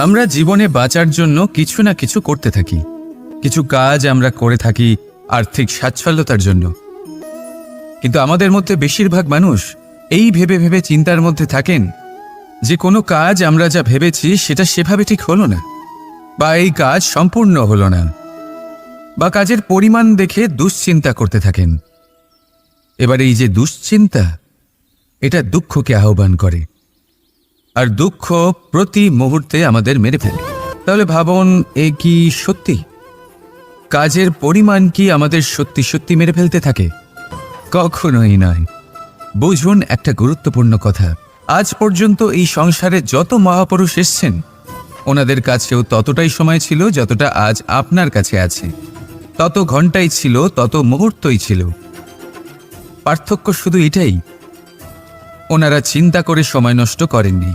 আমরা জীবনে বাঁচার জন্য কিছু না কিছু করতে থাকি। কিছু কাজ আমরা করে থাকি আর্থিক স্বাচ্ছন্দ্যতার জন্য, কিন্তু আমাদের মধ্যে বেশিরভাগ মানুষ এই ভেবে ভেবে চিন্তার মধ্যে থাকেন যে কোনো কাজ আমরা যা ভেবেছি সেটা সেভাবে ঠিক হলো না, বা এই কাজ সম্পূর্ণ হলো না, বা কাজের পরিমাণ দেখে দুশ্চিন্তা করতে থাকেন। এবার এই যে দুশ্চিন্তা, এটা দুঃখকে আহ্বান করে, আর দুঃখ প্রতি মুহূর্তে আমাদের মেরে ফেলে। তাহলে ভাবুন, এ কি সত্যি? কাজের পরিমাণ কি আমাদের সত্যি সত্যি মেরে ফেলতে থাকে? কখনোই নয়। বুঝুন একটা গুরুত্বপূর্ণ কথা, আজ পর্যন্ত এই সংসারে যত মহাপুরুষ এসছেন, ওনাদের কাছেও ততটাই সময় ছিল যতটা আজ আপনার কাছে আছে, তত ঘন্টাই ছিল, তত মুহূর্তই ছিল। পার্থক্য শুধু এটাই, ওনারা চিন্তা করে সময় নষ্ট করেননি।